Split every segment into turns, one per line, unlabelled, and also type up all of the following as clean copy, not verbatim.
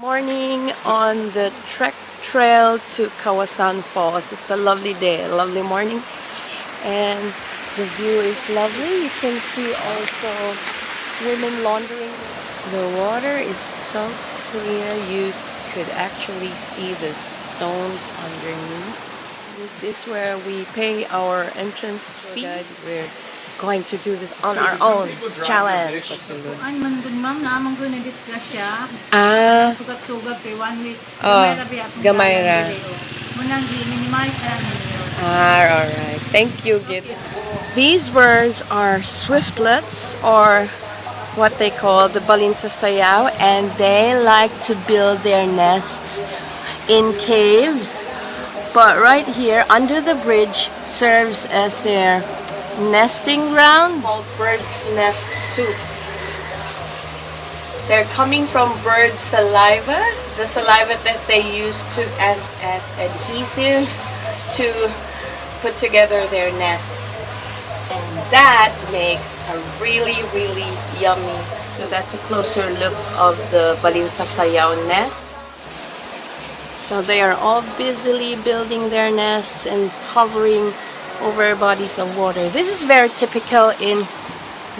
Morning on the trek trail to Kawason Falls. It's a lovely day, a lovely morning, and the view is lovely. You can see also women laundering. The water is so clear you could actually see the stones underneath. This is where we pay our entrance fee. We're going to do this on our own challenge. Gamay ra. Alright. Thank you, Git. These birds are swiftlets, or what they call the balinsasayaw, and they like to build their nests in caves. But right here, under the bridge, serves as their nesting ground called bird's nest soup. They're coming from bird saliva, the saliva that they use to as adhesives to put together their nests. And that makes a really yummy. So that's a closer look of the balinsasayaw nests. So they are all busily building their nests and hovering over bodies of water. This is very typical in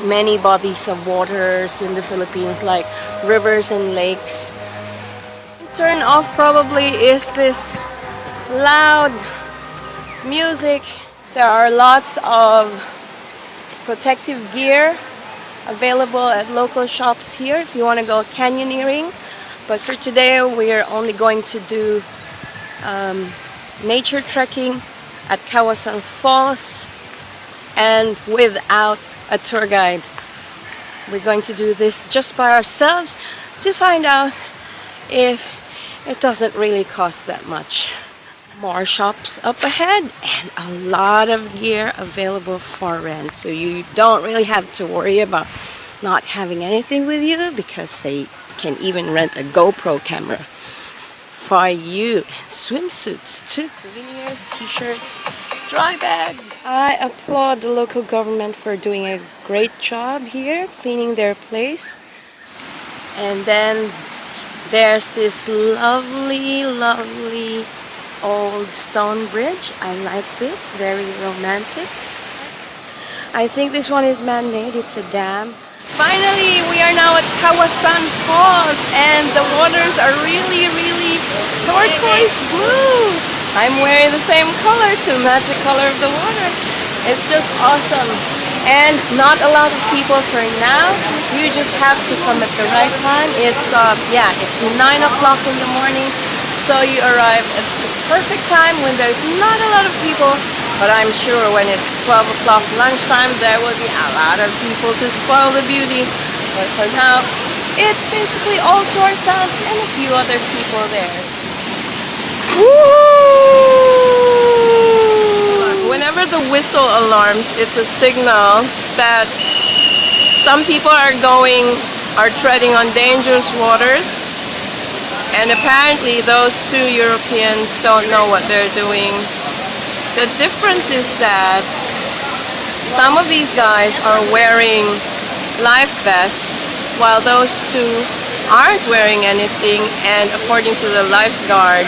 many bodies of waters in the Philippines, like rivers and lakes. Turn off probably is this loud music. There are lots of protective gear available at local shops here if you want to go canyoneering. But for today we are only going to do nature trekking at Kawason Falls, and without a tour guide. We're going to do this just by ourselves to find out if it doesn't really cost that much. More shops up ahead and a lot of gear available for rent, so you don't really have to worry about not having anything with you, because they can even rent a GoPro camera for you. Swimsuits too. Souvenirs, t-shirts, dry bag. I applaud the local government for doing a great job here, cleaning their place. And then there's this lovely old stone bridge. I like this, very romantic. I think this one is man-made, it's a dam. Finally, we are now at Kawasan Falls, and the waters are really turquoise blue. I'm wearing the same color to match the color of the water. It's just awesome. And not a lot of people for now. You just have to come at the right time. It's 9 o'clock in the morning, so you arrive at the perfect time when there's not a lot of people. But I'm sure when it's 12 o'clock lunchtime, there will be a lot of people to spoil the beauty. But for now, it's basically all to ourselves and a few other people there. Woo! Whenever the whistle alarms, it's a signal that some people are treading on dangerous waters. And apparently those two Europeans don't know what they're doing. The difference is that some of these guys are wearing life vests, while those two aren't wearing anything, and according to the lifeguard,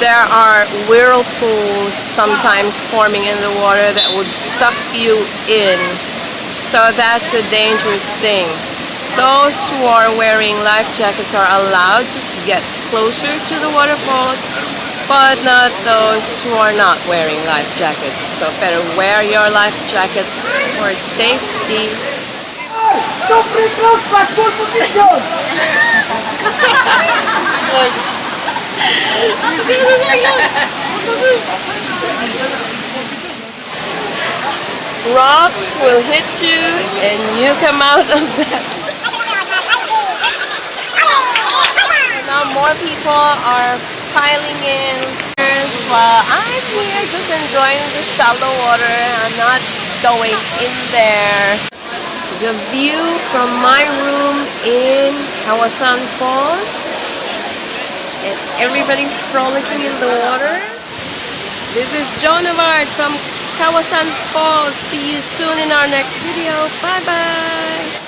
there are whirlpools sometimes forming in the water that would suck you in. So that's a dangerous thing. Those who are wearing life jackets are allowed to get closer to the waterfalls, but not those who are not wearing life jackets. So better wear your life jackets for safety. Rocks will hit you and you come out of that. Now more people are piling in, while I'm here just enjoying the shallow water. I'm not going in there. The view from my room in Kawasan Falls, and everybody frolicking in the water. This is Jonavard from Kawasan Falls. See you soon in our next video. Bye bye.